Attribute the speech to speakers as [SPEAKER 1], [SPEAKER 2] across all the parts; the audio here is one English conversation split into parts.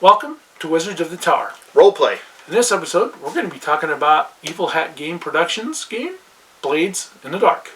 [SPEAKER 1] Welcome to Wizards of the Tower.
[SPEAKER 2] Roleplay.
[SPEAKER 1] In this episode, we're going to be talking about Evil Hat Game Productions game, Blades in the Dark.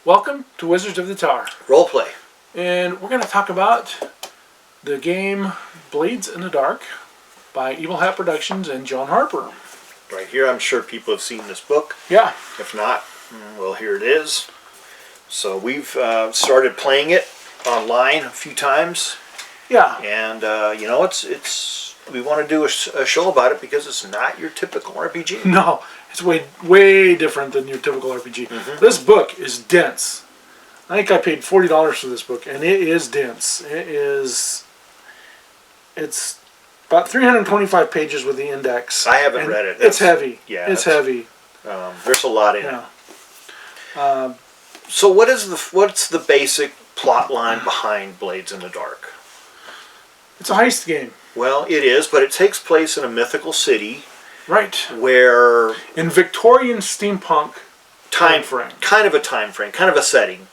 [SPEAKER 1] Welcome to Wizards of the Tower.
[SPEAKER 2] Roleplay.
[SPEAKER 1] And we're going to talk about the game Blades in the Dark by Evil Hat Productions and John Harper.
[SPEAKER 2] Right here, I'm sure people have seen this book.
[SPEAKER 1] Yeah.
[SPEAKER 2] If not, well, here it is. So we've started playing it online a few times.
[SPEAKER 1] Yeah.
[SPEAKER 2] And, it's we want to do a show about it because it's not your typical RPG.
[SPEAKER 1] No, it's way different than your typical RPG.
[SPEAKER 2] Mm-hmm.
[SPEAKER 1] This book is dense. I think I paid $40 for this book, and it is dense. It's about 325 pages with the index.
[SPEAKER 2] I haven't read it.
[SPEAKER 1] It's heavy.
[SPEAKER 2] Yeah,
[SPEAKER 1] it's heavy.
[SPEAKER 2] There's a lot in
[SPEAKER 1] Yeah.
[SPEAKER 2] it. So what's the basic plot line behind Blades in the Dark?
[SPEAKER 1] It's a heist game.
[SPEAKER 2] Well, it is, but it takes place in a mythical city.
[SPEAKER 1] Right.
[SPEAKER 2] Where
[SPEAKER 1] in Victorian steampunk time frame.
[SPEAKER 2] Kind of a time frame, kind of a setting.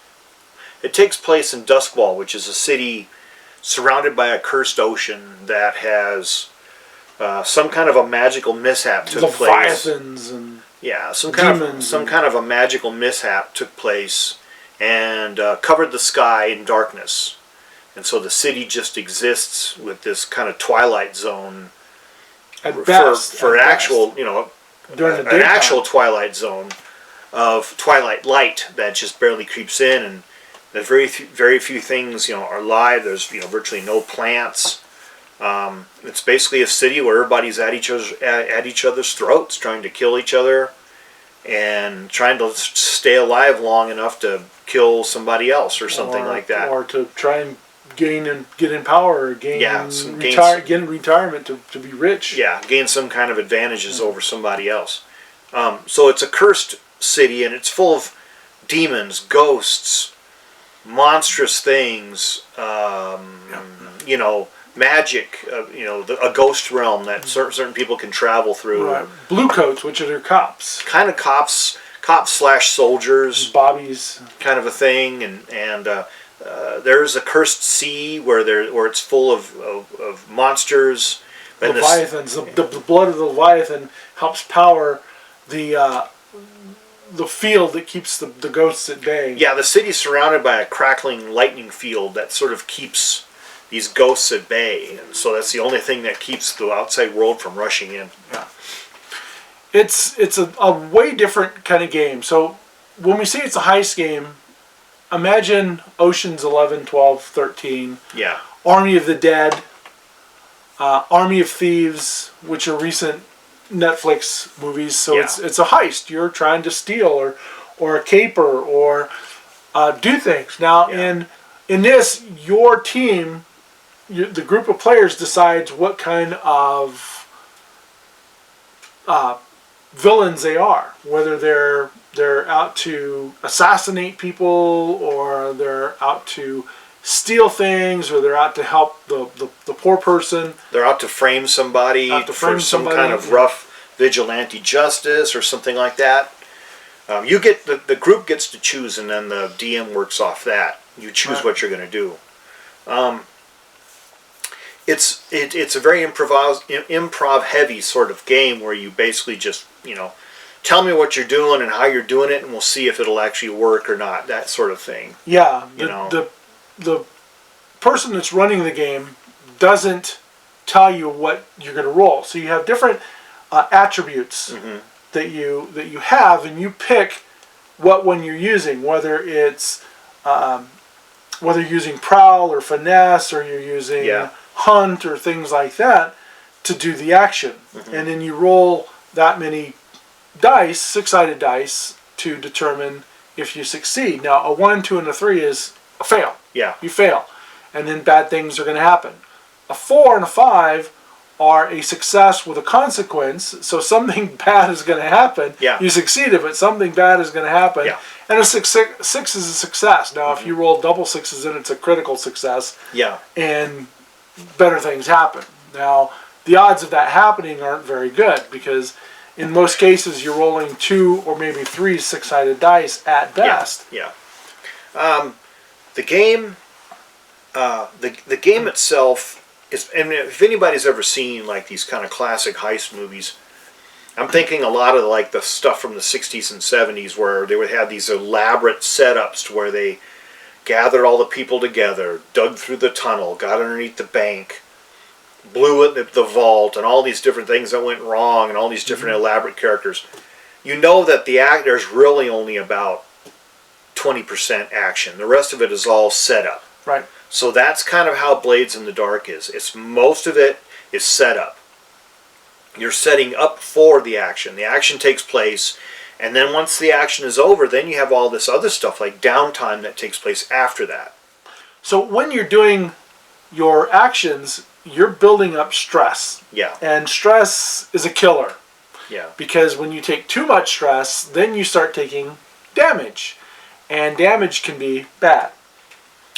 [SPEAKER 2] It takes place in Duskwall, which is a city surrounded by a cursed ocean that has some kind of a magical mishap took place.
[SPEAKER 1] Leviathans and
[SPEAKER 2] some
[SPEAKER 1] demons
[SPEAKER 2] kind of a magical mishap took place and covered the sky in darkness. And so the city just exists with this kind of twilight zone for actual,
[SPEAKER 1] during the
[SPEAKER 2] an actual twilight zone of twilight light that just barely creeps in, and there's very few things are alive. There's virtually no plants. It's basically a city where everybody's at each other's throats, trying to kill each other and trying to stay alive long enough to kill somebody else or something like that,
[SPEAKER 1] or to try and get in power, or gain retirement to be rich.
[SPEAKER 2] Yeah, gain some kind of advantages over somebody else. So it's a cursed city, and it's full of demons, ghosts, monstrous things, magic, a ghost realm that certain people can travel through.
[SPEAKER 1] Right. Blue coats, which are their cops.
[SPEAKER 2] Kind of cops / soldiers.
[SPEAKER 1] Bobbies.
[SPEAKER 2] Kind of a thing, and there's a cursed sea where it's full of monsters. And
[SPEAKER 1] Leviathans. The blood of the Leviathan helps power the field that keeps the ghosts at bay.
[SPEAKER 2] Yeah, the city's surrounded by a crackling lightning field that sort of keeps these ghosts at bay, and so that's the only thing that keeps the outside world from rushing in.
[SPEAKER 1] Yeah. It's a way different kind of game. So when we say it's a heist game, imagine Ocean's 11, 12, 13.
[SPEAKER 2] Yeah.
[SPEAKER 1] Army of the Dead, Army of Thieves, which are recent Netflix movies. So it's a heist. You're trying to steal or a caper or do things. Now in this, your team, the group of players decides what kind of villains they are, whether they're out to assassinate people, or they're out to steal things, or they're out to help the poor person.
[SPEAKER 2] They're out to frame somebody for some kind of rough vigilante justice or something like that. You get the group gets to choose, and then the DM works off that. You choose what you're going to do. It's a very improv heavy sort of game where you basically just tell me what you're doing and how you're doing it, and we'll see if it'll actually work or not. That sort of thing.
[SPEAKER 1] Yeah. The person that's running the game doesn't tell you what you're going to roll. So you have different attributes that you have, and you pick what one you're using, whether it's whether you're using prowl or finesse, or you're using hunt or things like that to do the action. And then you roll that many dice, 6-sided dice, to determine if you succeed. Now, a 1, 2, and a 3 is a fail.
[SPEAKER 2] Yeah.
[SPEAKER 1] You fail. And then bad things are going to happen. A 4 and a 5 are a success with a consequence. So something bad is going to happen.
[SPEAKER 2] Yeah.
[SPEAKER 1] You succeeded, but something bad is going to happen.
[SPEAKER 2] Yeah.
[SPEAKER 1] And a six is a success. Now, if you roll double sixes, then it's a critical success.
[SPEAKER 2] Yeah.
[SPEAKER 1] And better things happen. Now, the odds of that happening aren't very good because in most cases you're rolling 2 or maybe 3 six-sided dice at best.
[SPEAKER 2] Yeah. The game, the game itself is, and if anybody's ever seen like these kind of classic heist movies, I'm thinking a lot of like the stuff from the 60s and 70s where they would have these elaborate setups to where they gathered all the people together, dug through the tunnel, got underneath the bank, blew it at the vault, and all these different things that went wrong, and all these different elaborate characters. You know that the actor's really only about 20% action. The rest of it is all set up.
[SPEAKER 1] Right.
[SPEAKER 2] So that's kind of how Blades in the Dark is. It's most of it is set up. You're setting up for the action. The action takes place, and then once the action is over, then you have all this other stuff like downtime that takes place after that.
[SPEAKER 1] So when you're doing your actions, you're building up stress.
[SPEAKER 2] Yeah.
[SPEAKER 1] And stress is a killer.
[SPEAKER 2] Yeah.
[SPEAKER 1] Because when you take too much stress, then you start taking damage. And damage can be bad.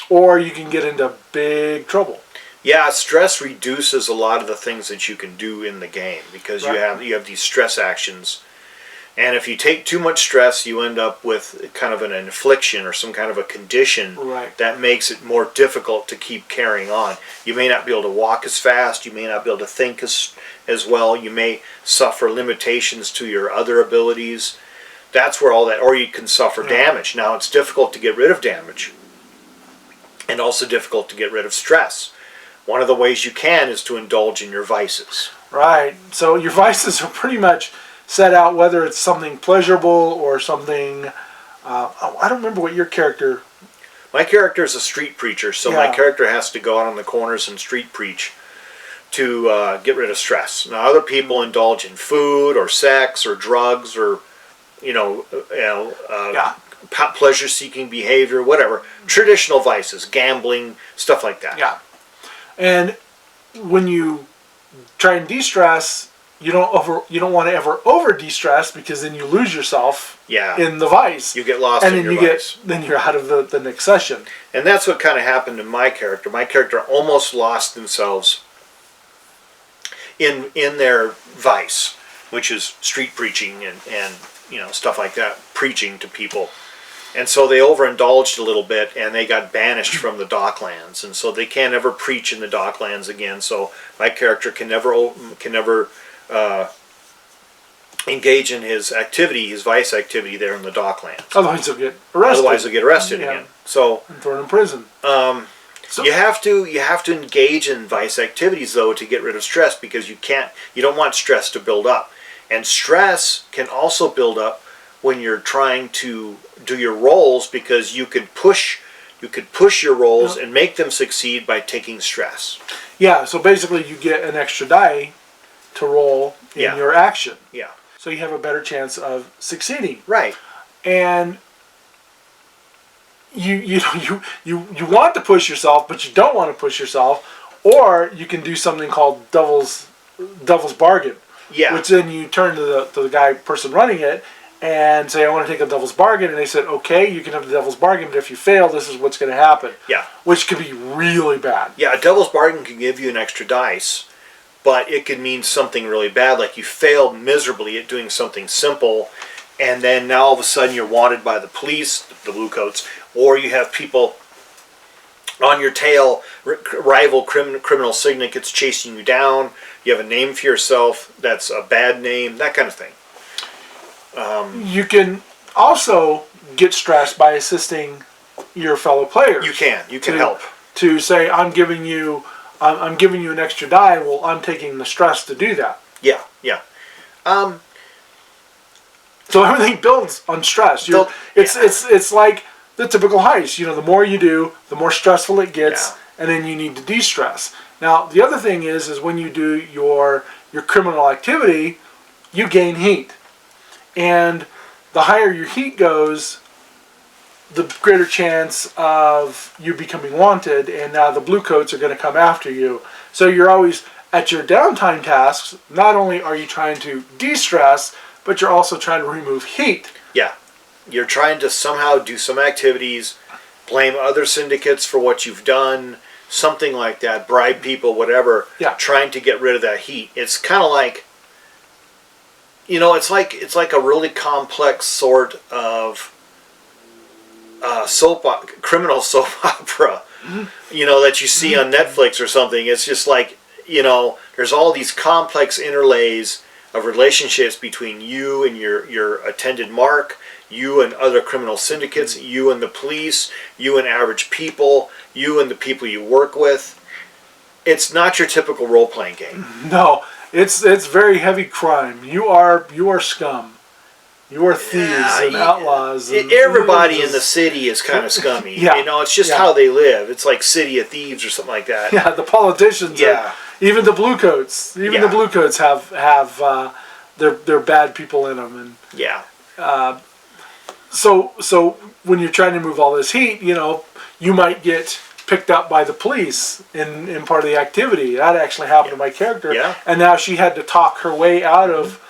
[SPEAKER 1] Or you can get into big trouble.
[SPEAKER 2] Yeah, stress reduces a lot of the things that you can do in the game because
[SPEAKER 1] Right.
[SPEAKER 2] you have these stress actions. And if you take too much stress, you end up with kind of an infliction or some kind of a condition
[SPEAKER 1] Right.
[SPEAKER 2] that makes it more difficult to keep carrying on. You may not be able to walk as fast. You may not be able to think as well. You may suffer limitations to your other abilities. That's where all that, or you can suffer damage. Now, it's difficult to get rid of damage and also difficult to get rid of stress. One of the ways you can is to indulge in your vices.
[SPEAKER 1] Right. So your vices are pretty much set out, whether it's something pleasurable or something. I don't remember what your character.
[SPEAKER 2] My character is a street preacher, so my character has to go out on the corners and street preach to get rid of stress. Now, other people indulge in food or sex or drugs or, pleasure-seeking behavior, whatever. Traditional vices, gambling, stuff like that.
[SPEAKER 1] Yeah. And when you try and de-stress, you don't want to ever over de-stress because then you lose yourself in the vice.
[SPEAKER 2] You get lost
[SPEAKER 1] and
[SPEAKER 2] in
[SPEAKER 1] then
[SPEAKER 2] your vice.
[SPEAKER 1] Then you're out of the next session.
[SPEAKER 2] And that's what kind of happened to my character. My character almost lost themselves in their vice, which is street preaching and stuff like that, preaching to people. And so they overindulged a little bit, and they got banished from the Docklands, and so they can't ever preach in the Docklands again. So my character can never engage in his activity, his vice activity there in the Docklands.
[SPEAKER 1] Otherwise, he'll get arrested.
[SPEAKER 2] Again. So
[SPEAKER 1] and thrown in prison.
[SPEAKER 2] You have to engage in vice activities though to get rid of stress because you don't want stress to build up, and stress can also build up when you're trying to do your rolls because you could push your rolls and make them succeed by taking stress.
[SPEAKER 1] Yeah, so basically you get an extra die to roll in your action.
[SPEAKER 2] Yeah.
[SPEAKER 1] So you have a better chance of succeeding.
[SPEAKER 2] Right.
[SPEAKER 1] And you want to push yourself, but you don't want to push yourself, or you can do something called devil's bargain.
[SPEAKER 2] Yeah.
[SPEAKER 1] Which then you turn to the person running it and say, I want to take a devil's bargain, and they said, okay, you can have the devil's bargain, but if you fail, this is what's going to happen.
[SPEAKER 2] Yeah.
[SPEAKER 1] Which could be really bad.
[SPEAKER 2] Yeah, a devil's bargain can give you an extra dice, but it could mean something really bad, like you failed miserably at doing something simple, and then now all of a sudden you're wanted by the police, the blue coats, or you have people on your tail, rival criminal syndicates chasing you down, you have a name for yourself that's a bad name, that kind of thing.
[SPEAKER 1] You can also get stressed by assisting your fellow players.
[SPEAKER 2] You can help.
[SPEAKER 1] To say, I'm giving you an extra die, well, I'm taking the stress to do that.
[SPEAKER 2] Yeah.
[SPEAKER 1] So everything builds on stress. It's like the typical heist. The more you do, the more stressful it gets, and then you need to de-stress. Now, the other thing is when you do your criminal activity, you gain heat. And the higher your heat goes, the greater chance of you becoming wanted, and now the blue coats are going to come after you. So you're always at your downtime tasks, not only are you trying to de-stress, but you're also trying to remove heat.
[SPEAKER 2] Yeah. You're trying to somehow do some activities, blame other syndicates for what you've done, something like that, bribe people, whatever,
[SPEAKER 1] Yeah.
[SPEAKER 2] trying to get rid of that heat. It's kind of like, it's like a really complex sort of criminal soap opera, that you see on Netflix or something. It's just like, there's all these complex interlays of relationships between you and your attendant Mark, you and other criminal syndicates, you and the police, you and average people, you and the people you work with. It's not your typical role-playing game.
[SPEAKER 1] No, it's very heavy crime. You are scum. You are thieves and outlaws. And
[SPEAKER 2] everybody in the city is kind of scummy.
[SPEAKER 1] Yeah.
[SPEAKER 2] It's just how they live. It's like City of Thieves or something like that.
[SPEAKER 1] Yeah, the politicians.
[SPEAKER 2] Yeah.
[SPEAKER 1] Even the bluecoats. Even the bluecoats have their bad people in them. And
[SPEAKER 2] yeah.
[SPEAKER 1] So when you're trying to move all this heat, you might get picked up by the police in part of the activity. That actually happened to my character.
[SPEAKER 2] Yeah.
[SPEAKER 1] And now she had to talk her way out of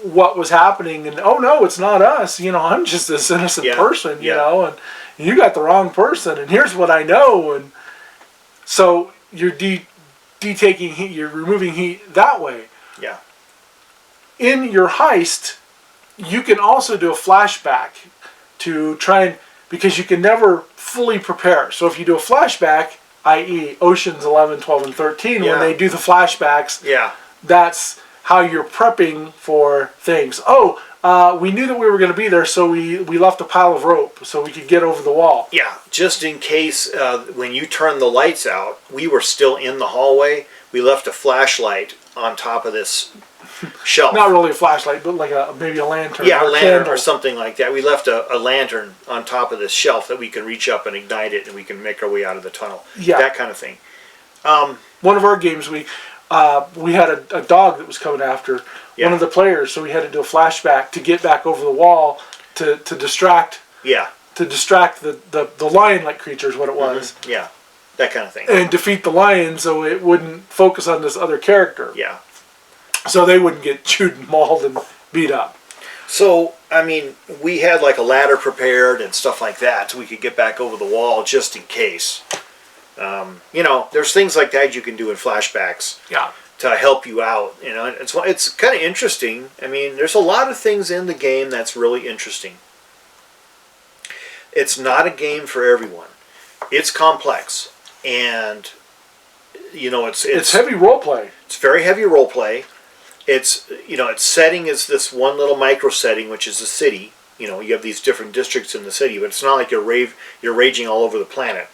[SPEAKER 1] what was happening, and oh no, it's not us. I'm just this innocent person. And you got the wrong person. And here's what I know. And so you're taking heat. You're removing heat that way.
[SPEAKER 2] Yeah.
[SPEAKER 1] In your heist, you can also do a flashback to try and, because you can never fully prepare. So if you do a flashback, i.e. Oceans 11, 12, and 13, when they do the flashbacks, that's how you're prepping for things. We knew that we were going to be there, so we left a pile of rope so we could get over the wall.
[SPEAKER 2] Yeah, just in case when you turned the lights out, we were still in the hallway. We left a flashlight on top of this shelf.
[SPEAKER 1] Not really a flashlight, but like maybe a lantern.
[SPEAKER 2] Yeah,
[SPEAKER 1] or
[SPEAKER 2] a lantern
[SPEAKER 1] candle.
[SPEAKER 2] or something like that. We left a lantern on top of this shelf that we can reach up and ignite it, and we can make our way out of the tunnel.
[SPEAKER 1] Yeah.
[SPEAKER 2] That kind of thing.
[SPEAKER 1] One of our games, we had a dog that was coming after one of the players, so we had to do a flashback to get back over the wall to distract.
[SPEAKER 2] Yeah.
[SPEAKER 1] To distract the lion-like creature is what it was.
[SPEAKER 2] Mm-hmm. Yeah, that kind of thing.
[SPEAKER 1] And defeat the lion so it wouldn't focus on this other character.
[SPEAKER 2] Yeah.
[SPEAKER 1] So they wouldn't get chewed and mauled and beat up.
[SPEAKER 2] So, we had like a ladder prepared and stuff like that so we could get back over the wall just in case. There's things like that you can do in flashbacks.
[SPEAKER 1] Yeah.
[SPEAKER 2] To help you out. It's kind of interesting. There's a lot of things in the game that's really interesting. It's not a game for everyone. It's complex. And, it's
[SPEAKER 1] heavy role play.
[SPEAKER 2] It's very heavy role play. Its setting is this one little micro setting, which is the city. You have these different districts in the city, but it's not like you're raging all over the planet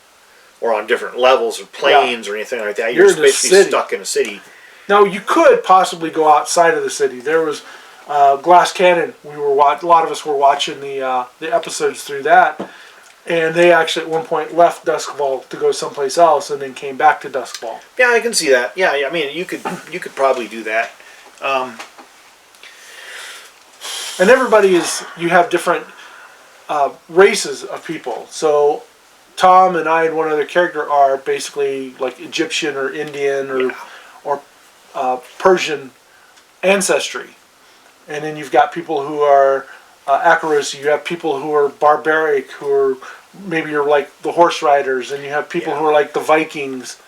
[SPEAKER 2] or on different levels or planes or anything like that. You're just basically stuck in a city.
[SPEAKER 1] Now, you could possibly go outside of the city. There was Glass Cannon. A lot of us were watching the episodes through that, and they actually at one point left Duskfall to go someplace else, and then came back to Duskfall.
[SPEAKER 2] Yeah, I can see that. Yeah, you could probably do that.
[SPEAKER 1] And you have different races of people. So Tom and I and one other character are basically like Egyptian or Indian or Persian ancestry. And then you've got people who are Akaros. You have people who are barbaric, maybe you're like the horse riders, and you have people who are like the Vikings.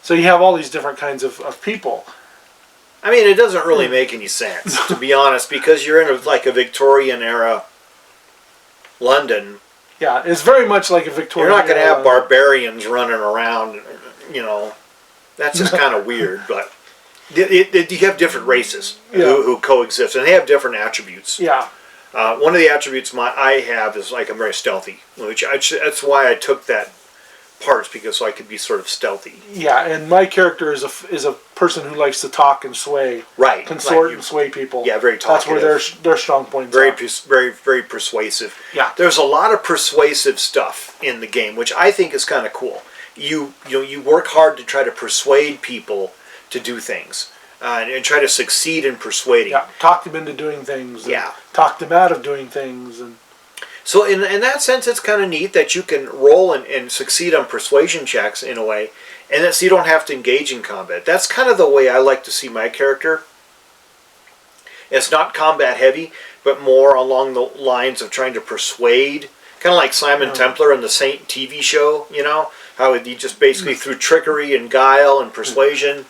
[SPEAKER 1] So you have all these different kinds of people.
[SPEAKER 2] It doesn't really make any sense, to be honest, because you're in a Victorian era London.
[SPEAKER 1] Yeah, it's very much like a Victorian era.
[SPEAKER 2] You're not going to have barbarians running around, That's just kind of weird, but you have different races who coexist, and they have different attributes.
[SPEAKER 1] Yeah.
[SPEAKER 2] One of the attributes I have is I'm very stealthy, that's why I took that parts, because I could be sort of stealthy.
[SPEAKER 1] Yeah, and my character is a person who likes to talk and sway.
[SPEAKER 2] Right.
[SPEAKER 1] Consort and sway people.
[SPEAKER 2] Yeah, very talkative.
[SPEAKER 1] That's where their strong points
[SPEAKER 2] are.
[SPEAKER 1] Very,
[SPEAKER 2] very persuasive.
[SPEAKER 1] Yeah.
[SPEAKER 2] There's a lot of persuasive stuff in the game, which I think is kind of cool. You work hard to try to persuade people to do things. And try to succeed in persuading.
[SPEAKER 1] Yeah, talk them into doing things.
[SPEAKER 2] Yeah.
[SPEAKER 1] Talk them out of doing things. And
[SPEAKER 2] so in that sense, it's kind of neat that you can roll and succeed on persuasion checks in a way. And so you don't have to engage in combat. That's kind of the way I like to see my character. It's not combat heavy, but more along the lines of trying to persuade. Kind of like Simon Templar in the Saint TV show, you know? How he just basically through trickery and guile and persuasion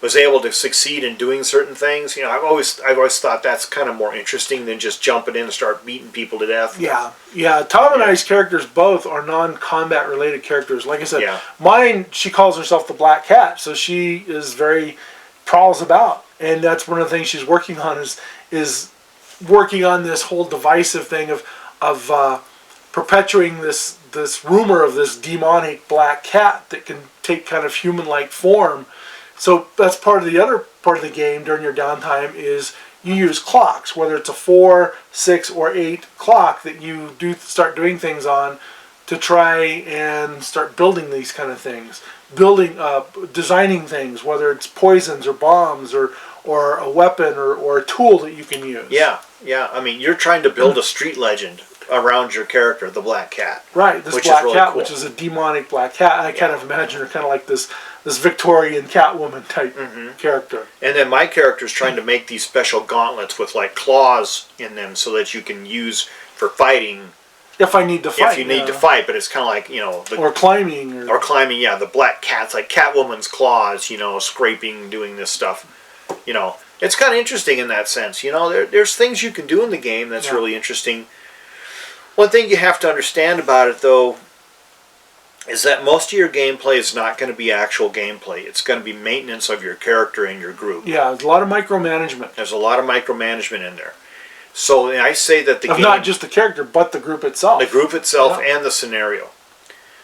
[SPEAKER 2] was able to succeed in doing certain things. You know, I've always thought that's kind of more interesting than just jumping in and start beating people to death.
[SPEAKER 1] Yeah, yeah. Tom and I's characters both are non-combat related characters. Like I said, mine, she calls herself the Black Cat, so she is very prowls about, and that's one of the things she's working on is working on this whole divisive thing of perpetuating this rumor of this demonic black cat that can take kind of human-like form. So that's part of the other part of the game during your downtime is you use clocks, whether it's a 4, 6, or 8 clock that you start doing things on to try and start building these kind of things. Designing things, whether it's poisons or bombs or a weapon or a tool that you can use.
[SPEAKER 2] Yeah. I mean, you're trying to build a street legend around your character, the Black Cat.
[SPEAKER 1] Right, this black cat, which is a demonic black cat. I kind of imagine her kind of like this Victorian Catwoman type character.
[SPEAKER 2] And then my character's trying to make these special gauntlets with like claws in them so that you can use for fighting.
[SPEAKER 1] If I need to fight.
[SPEAKER 2] If you need to fight, but it's kind of like, you know...
[SPEAKER 1] or climbing.
[SPEAKER 2] Or climbing, yeah. The black cat's like Catwoman's claws, you know, scraping, doing this stuff. You know, it's kind of interesting in that sense. You know, there's things you can do in the game that's really interesting. One thing you have to understand about it, though, is that most of your gameplay is not going to be actual gameplay. It's going to be maintenance of your character and your group.
[SPEAKER 1] Yeah, there's a lot of micromanagement.
[SPEAKER 2] There's a lot of micromanagement in there. So I say that the game...
[SPEAKER 1] not just the character, but the group itself.
[SPEAKER 2] The group itself and the scenario.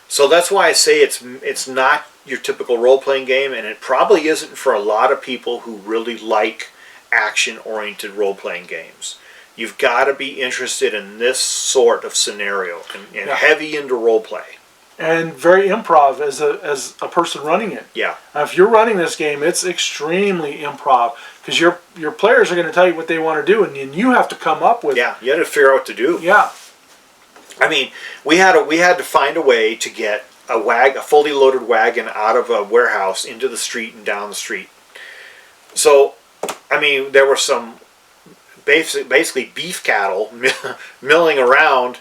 [SPEAKER 2] So that's why I say it's not your typical role-playing game, and it probably isn't for a lot of people who really like action-oriented role-playing games. You've got to be interested in this sort of scenario and heavy into role-play.
[SPEAKER 1] And very improv as a person running it.
[SPEAKER 2] Yeah.
[SPEAKER 1] Now, if you're running this game, it's extremely improv because your players are going to tell you what they want to do, and then you have to come up with.
[SPEAKER 2] Yeah, you had to figure out what to do.
[SPEAKER 1] Yeah.
[SPEAKER 2] I mean, we had to find a way to get a fully loaded wagon out of a warehouse into the street and down the street. So, I mean, there were some basically beef cattle milling around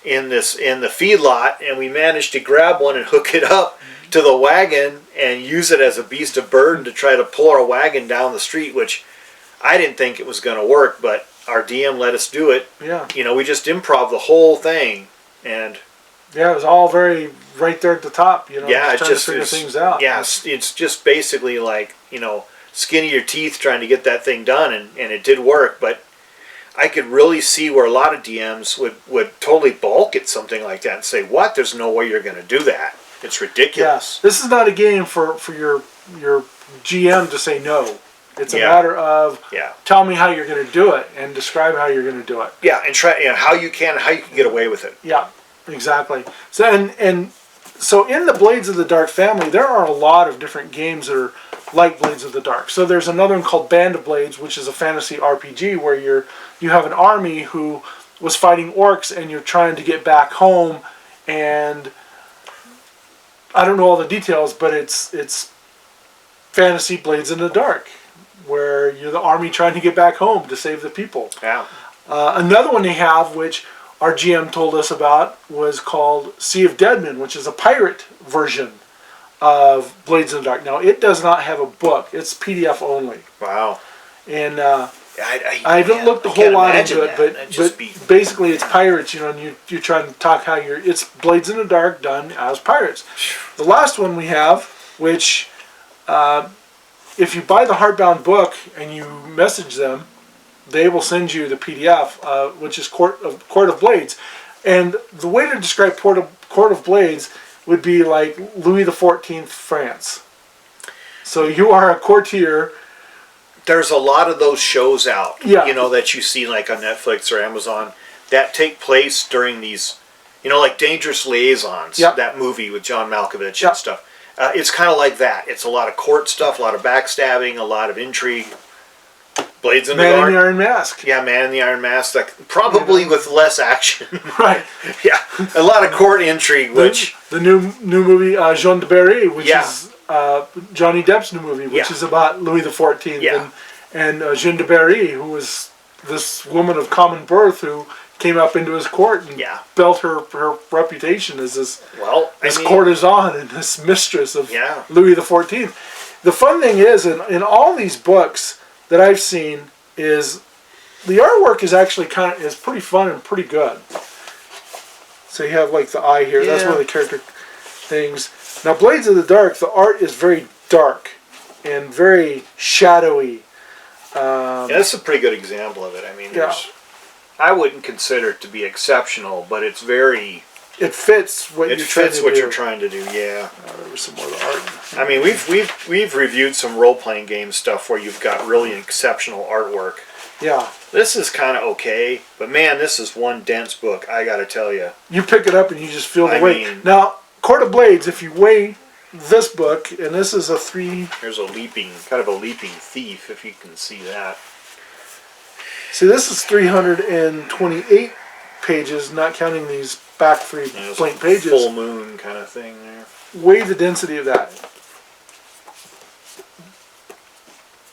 [SPEAKER 2] in the feedlot, and we managed to grab one and hook it up to the wagon and use it as a beast of burden to try to pull our wagon down the street, which I didn't think it was going to work, but our DM let us do it.
[SPEAKER 1] Yeah.
[SPEAKER 2] You know, we just improv the whole thing, and
[SPEAKER 1] yeah, it was all very right there at the top. You know,
[SPEAKER 2] yeah,
[SPEAKER 1] trying to figure things out.
[SPEAKER 2] Yeah, it's just basically like, you know, skin of your teeth trying to get that thing done, and it did work, but I could really see where a lot of DMs would totally balk at something like that and say, what? There's no way you're going to do that. It's ridiculous.
[SPEAKER 1] Yeah. This is not a game for your GM to say no. It's a matter of tell me how you're going to do it and describe how you're going to do it.
[SPEAKER 2] Yeah, and try how you can get away with it.
[SPEAKER 1] Yeah, exactly. So and so in the Blades of the Dark family, there are a lot of different games that are like Blades of the Dark. So there's another one called Band of Blades, which is a fantasy RPG where you have an army who was fighting orcs and you're trying to get back home, and I don't know all the details, but it's fantasy Blades in the Dark, where you're the army trying to get back home to save the people.
[SPEAKER 2] Yeah.
[SPEAKER 1] Another one they have, which our GM told us about, was called Sea of Deadmen, which is a pirate version of Blades in the Dark. Now, it does not have a book. It's PDF only.
[SPEAKER 2] Wow.
[SPEAKER 1] And I haven't looked a whole lot into it, but basically it's pirates, you know, and you're trying to talk how it's Blades in the Dark done as pirates. The last one we have, which if you buy the hardbound book and you message them, they will send you the PDF, which is Court of Blades. And the way to describe Court of Blades would be like Louis XIV France. So you are a courtier.
[SPEAKER 2] There's a lot of those shows out,
[SPEAKER 1] you
[SPEAKER 2] know, that you see like on Netflix or Amazon that take place during these, you know, like Dangerous Liaisons, that movie with John Malkovich and stuff. It's kind of like that. It's a lot of court stuff, a lot of backstabbing, a lot of intrigue. Blades in the
[SPEAKER 1] Man
[SPEAKER 2] Dark.
[SPEAKER 1] in the Iron Mask.
[SPEAKER 2] Yeah, Man in the Iron Mask. Like, probably with less action.
[SPEAKER 1] Right.
[SPEAKER 2] Yeah, a lot of court intrigue, which
[SPEAKER 1] the new movie Jean de Barry, which
[SPEAKER 2] Yeah.
[SPEAKER 1] is Johnny Depp's new movie, which
[SPEAKER 2] Yeah.
[SPEAKER 1] is about Louis XIV
[SPEAKER 2] Yeah.
[SPEAKER 1] and Jean de Barry, who was this woman of common birth who came up into his court and
[SPEAKER 2] Yeah.
[SPEAKER 1] built her reputation as this
[SPEAKER 2] I mean,
[SPEAKER 1] courtesan and this mistress of
[SPEAKER 2] Yeah.
[SPEAKER 1] Louis XIV. The fun thing is, in all these books that I've seen, is the artwork is actually is pretty fun and pretty good. So you have like the eye here. That's
[SPEAKER 2] Yeah.
[SPEAKER 1] one of the character things. Now, Blades of the Dark, the art is very dark and very shadowy.
[SPEAKER 2] yeah, that's a pretty good example of it. I mean, I wouldn't consider it to be exceptional, but it's very.
[SPEAKER 1] It fits what
[SPEAKER 2] It
[SPEAKER 1] you're trying
[SPEAKER 2] fits
[SPEAKER 1] to
[SPEAKER 2] what
[SPEAKER 1] do.
[SPEAKER 2] you're trying to do. Yeah.
[SPEAKER 1] There was some more of the art.
[SPEAKER 2] I mean, we've reviewed some role playing game stuff where you've got really exceptional artwork.
[SPEAKER 1] Yeah.
[SPEAKER 2] This is kind of okay, but man, this is one dense book. I got to tell you.
[SPEAKER 1] You pick it up and you just feel the
[SPEAKER 2] I
[SPEAKER 1] weight.
[SPEAKER 2] mean-
[SPEAKER 1] Now, Court of Blades, if you weigh this book, and this is a 3...
[SPEAKER 2] There's a kind of a leaping thief, if you can see that.
[SPEAKER 1] See, this is 328 pages, not counting these back 3
[SPEAKER 2] There's
[SPEAKER 1] blank
[SPEAKER 2] a
[SPEAKER 1] pages.
[SPEAKER 2] full moon kind of thing there.
[SPEAKER 1] Weigh the density of that.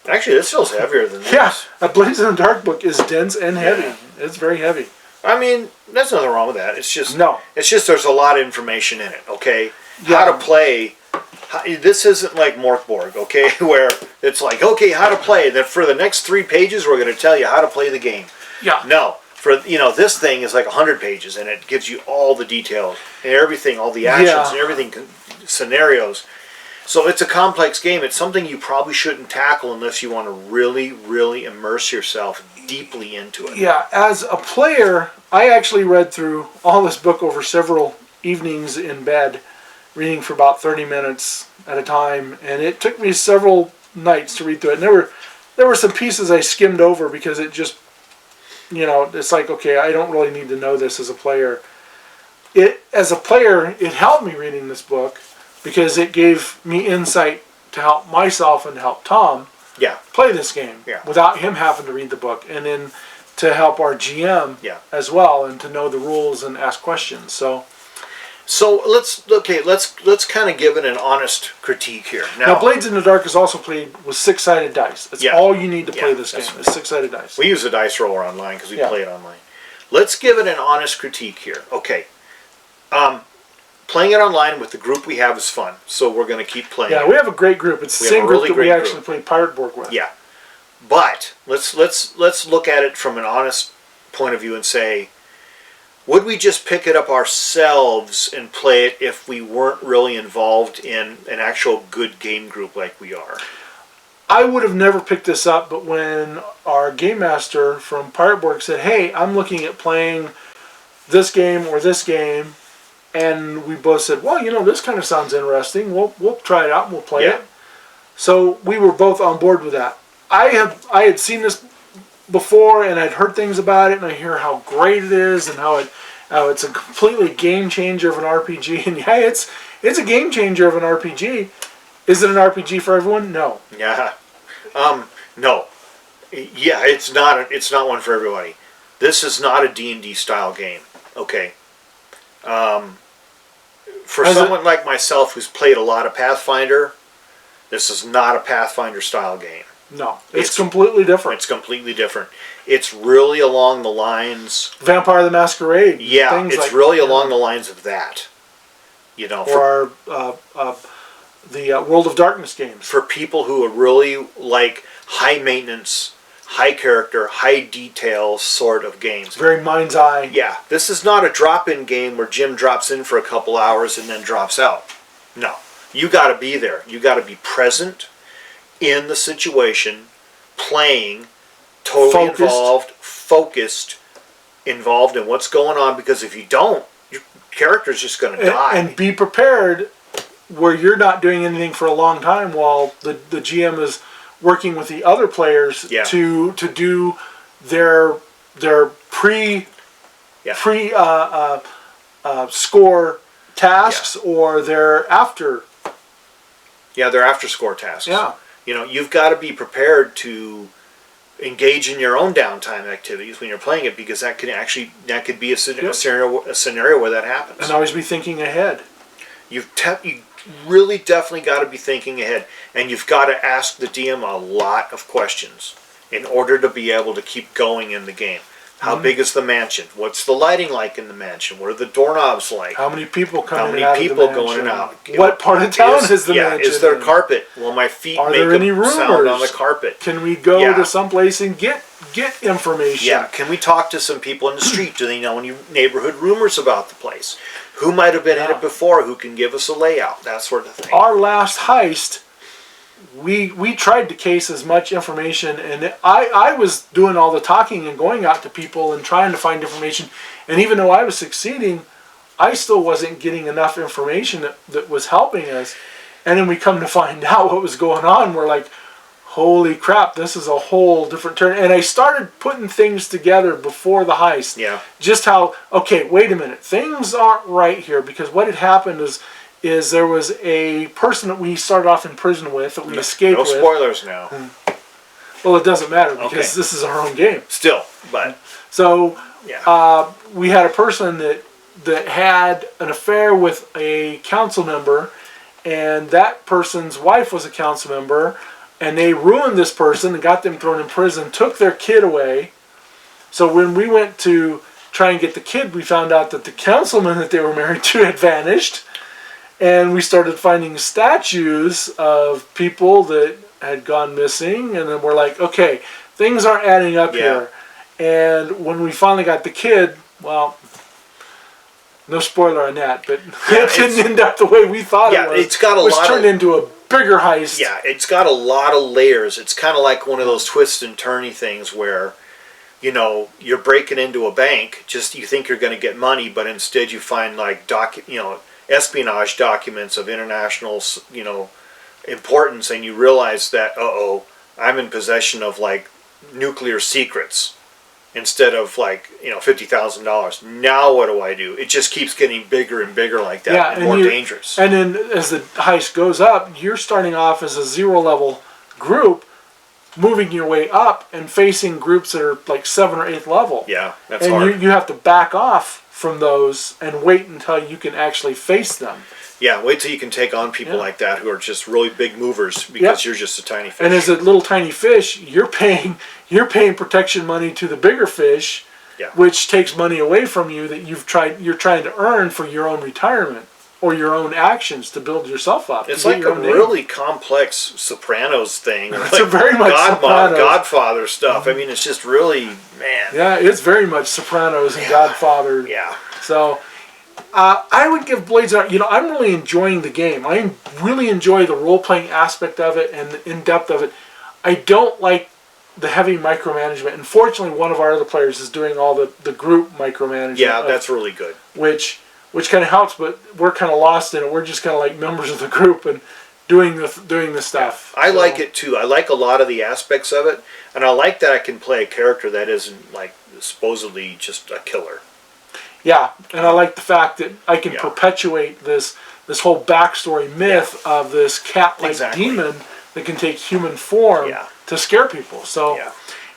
[SPEAKER 2] Actually, this feels heavier than this.
[SPEAKER 1] Yeah, a Blades in the Dark book is dense and heavy.
[SPEAKER 2] Yeah.
[SPEAKER 1] It's very heavy.
[SPEAKER 2] I mean, there's nothing wrong with that. It's just
[SPEAKER 1] No.
[SPEAKER 2] It's just there's a lot of information in it. Okay,
[SPEAKER 1] Yeah.
[SPEAKER 2] how to play. This isn't like Morkborg, okay, where it's like, okay, how to play. Then for the next 3 pages, we're going to tell you how to play the game.
[SPEAKER 1] Yeah.
[SPEAKER 2] No, this thing is like 100 pages, and it gives you all the details and everything, all the actions
[SPEAKER 1] Yeah.
[SPEAKER 2] and everything, scenarios. So it's a complex game. It's something you probably shouldn't tackle unless you want to really, really immerse yourself deeply into it.
[SPEAKER 1] Yeah, as a player, I actually read through all this book over several evenings in bed, reading for about 30 minutes at a time, and it took me several nights to read through it. And there were some pieces I skimmed over because it just, it's like, okay, I don't really need to know this as a player. As a player, it helped me reading this book because it gave me insight to help myself and help Tom
[SPEAKER 2] Yeah.
[SPEAKER 1] play this game
[SPEAKER 2] Yeah.
[SPEAKER 1] without him having to read the book, and then to help our GM
[SPEAKER 2] Yeah.
[SPEAKER 1] as well, and to know the rules and ask questions.
[SPEAKER 2] So let's kind of give it an honest critique here.
[SPEAKER 1] Now, Blades in the Dark is also played with 6-sided dice. That's
[SPEAKER 2] Yeah.
[SPEAKER 1] all you need to play
[SPEAKER 2] Yeah,
[SPEAKER 1] this game.
[SPEAKER 2] that's-
[SPEAKER 1] Is 6-sided dice.
[SPEAKER 2] We use a dice roller online because we
[SPEAKER 1] Yeah.
[SPEAKER 2] play it online. Let's give it an honest critique here. Okay. Playing it online with the group we have is fun, so we're going to keep playing.
[SPEAKER 1] Yeah,
[SPEAKER 2] it.
[SPEAKER 1] we have a great group. It's the
[SPEAKER 2] We have
[SPEAKER 1] same
[SPEAKER 2] a
[SPEAKER 1] group
[SPEAKER 2] really
[SPEAKER 1] that we
[SPEAKER 2] great
[SPEAKER 1] actually
[SPEAKER 2] group.
[SPEAKER 1] played Pirate Borg with.
[SPEAKER 2] Yeah. But let's look at it from an honest point of view and say, would we just pick it up ourselves and play it if we weren't really involved in an actual good game group like we are?
[SPEAKER 1] I would have never picked this up, but when our game master from Pirate Borg said, "Hey, I'm looking at playing this game or this game," and we both said, "Well, this kind of sounds interesting. We'll try it out and we'll play
[SPEAKER 2] Yeah.
[SPEAKER 1] it." So we were both on board with that. I had seen this before, and I'd heard things about it, and I hear how great it is and how it's a completely game changer of an RPG. And yeah, it's a game changer of an RPG. Is it an RPG for everyone? No.
[SPEAKER 2] Yeah. No. Yeah, it's not one for everybody. This is not a D&D style game. Okay. For someone like myself who's played a lot of Pathfinder, this is not a Pathfinder style game.
[SPEAKER 1] No, it's completely different.
[SPEAKER 2] It's completely different. It's really along the lines.
[SPEAKER 1] Vampire the Masquerade.
[SPEAKER 2] Yeah,
[SPEAKER 1] things
[SPEAKER 2] it's
[SPEAKER 1] like,
[SPEAKER 2] really along the lines of that.
[SPEAKER 1] Or the World of Darkness games.
[SPEAKER 2] For people who are really like high maintenance, high character, high detail sort of games.
[SPEAKER 1] Very mind's eye.
[SPEAKER 2] Yeah, this is not a drop-in game where Jim drops in for a couple hours and then drops out. No, you got to be there. You got to be present in the situation, playing, totally focused, involved in what's going on. Because if you don't, your character's just going to die.
[SPEAKER 1] And be prepared where you're not doing anything for a long time while the GM is working with the other players to do their score tasks or their after.
[SPEAKER 2] Yeah, their after score tasks.
[SPEAKER 1] Yeah.
[SPEAKER 2] You've got to be prepared to engage in your own downtime activities when you're playing it, because that could be a scenario where that happens.
[SPEAKER 1] And always be thinking ahead.
[SPEAKER 2] You really definitely got to be thinking ahead, and you've got to ask the DM a lot of questions in order to be able to keep going in the game. How big is the mansion? What's the lighting like in the mansion? What are the doorknobs like?
[SPEAKER 1] How many people come
[SPEAKER 2] How
[SPEAKER 1] in
[SPEAKER 2] many
[SPEAKER 1] and out
[SPEAKER 2] people
[SPEAKER 1] of the
[SPEAKER 2] going in and
[SPEAKER 1] mansion?
[SPEAKER 2] out?
[SPEAKER 1] What part of town is the mansion?
[SPEAKER 2] Is there
[SPEAKER 1] in?
[SPEAKER 2] carpet? Will my feet
[SPEAKER 1] Are
[SPEAKER 2] make
[SPEAKER 1] there any
[SPEAKER 2] a
[SPEAKER 1] rumors?
[SPEAKER 2] sound on the carpet?
[SPEAKER 1] Can we go
[SPEAKER 2] Yeah.
[SPEAKER 1] to someplace and get information?
[SPEAKER 2] Yeah. Can we talk to some people in the street? Do they know any neighborhood rumors about the place? Who might have been in it before? Who can give us a layout? That sort of thing.
[SPEAKER 1] Our last heist, we tried to case as much information, and I was doing all the talking and going out to people and trying to find information, and even though I was succeeding, I still wasn't getting enough information that was helping us. And then we come to find out what was going on. We're like, holy crap, this is a whole different turn. And I started putting things together before the heist.
[SPEAKER 2] Yeah.
[SPEAKER 1] Just how, okay, wait a minute, things aren't right here, because what had happened is there was a person that we started off in prison with that we escaped with.
[SPEAKER 2] No spoilers now.
[SPEAKER 1] Well, it doesn't matter because this is our own game.
[SPEAKER 2] Still, but
[SPEAKER 1] so
[SPEAKER 2] yeah.
[SPEAKER 1] We had a person that had an affair with a council member, and that person's wife was a council member, and they ruined this person and got them thrown in prison, took their kid away. So when we went to try and get the kid, we found out that the councilman that they were married to had vanished. And we started finding statues of people that had gone missing. And then we're like, okay, things aren't adding up here. And when we finally got the kid, well, no spoiler on that, but it didn't end up the way we thought it was.
[SPEAKER 2] It's got a
[SPEAKER 1] which
[SPEAKER 2] lot
[SPEAKER 1] turned into a bigger heist.
[SPEAKER 2] Yeah, it's got a lot of layers. It's kind of like one of those twist and turny things where, you know, you're breaking into a bank, just you think you're going to get money, but instead you find like espionage documents of international, importance, and you realize that, I'm in possession of like nuclear secrets instead of like, $50,000. Now what do I do? It just keeps getting bigger and bigger like that, and more dangerous.
[SPEAKER 1] And then as the heist goes up, you're starting off as a 0-level group, moving your way up and facing groups that are like 7 or 8 level.
[SPEAKER 2] Yeah, that's
[SPEAKER 1] and
[SPEAKER 2] hard.
[SPEAKER 1] You have to back off from those and wait until you can actually face them.
[SPEAKER 2] Yeah, wait till you can take on people like that who are just really big movers because you're just a tiny fish.
[SPEAKER 1] And as a little tiny fish, you're paying protection money to the bigger fish, which takes money away from you that you're trying to earn for your own retirement or your own actions to build yourself up.
[SPEAKER 2] It's like a really complex Sopranos thing.
[SPEAKER 1] It's a very much Sopranos.
[SPEAKER 2] Godfather stuff. I mean, it's just really, man.
[SPEAKER 1] Yeah, it's very much Sopranos and Godfather.
[SPEAKER 2] Yeah.
[SPEAKER 1] So, I would give Blades Out. I'm really enjoying the game. I really enjoy the role-playing aspect of it and the in-depth of it. I don't like the heavy micromanagement. Unfortunately, one of our other players is doing all the group micromanagement.
[SPEAKER 2] Yeah, that's really good.
[SPEAKER 1] Which kind of helps, but we're kind of lost in it. We're just kind of like members of the group and doing the stuff.
[SPEAKER 2] I like it too. I like a lot of the aspects of it, and I like that I can play a character that isn't like supposedly just a killer.
[SPEAKER 1] Yeah, and I like the fact that I can perpetuate this whole backstory myth of this cat-like demon that can take human form to scare people. So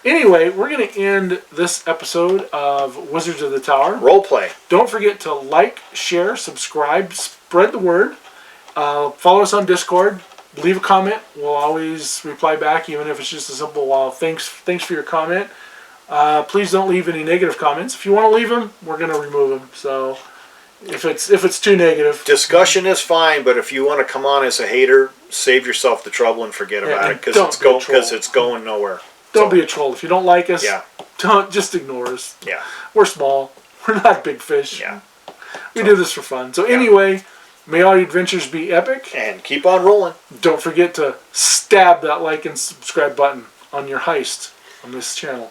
[SPEAKER 1] anyway, we're going to end this episode of Wizards of the Tower.
[SPEAKER 2] Roleplay.
[SPEAKER 1] Don't forget to like, share, subscribe, spread the word. Follow us on Discord. Leave a comment. We'll always reply back, even if it's just a simple thanks for your comment. Please don't leave any negative comments. If you want to leave them, we're going to remove them. So if it's too negative,
[SPEAKER 2] discussion is fine. But if you want to come on as a hater, save yourself the trouble and forget about it because it's going nowhere.
[SPEAKER 1] Don't be a troll. If you don't like us, don't just ignore us.
[SPEAKER 2] Yeah,
[SPEAKER 1] we're small. We're not big fish.
[SPEAKER 2] Yeah,
[SPEAKER 1] we do this for fun. So anyway, may all your adventures be epic
[SPEAKER 2] and keep on rolling.
[SPEAKER 1] Don't forget to stab that like and subscribe button on your heist on this channel.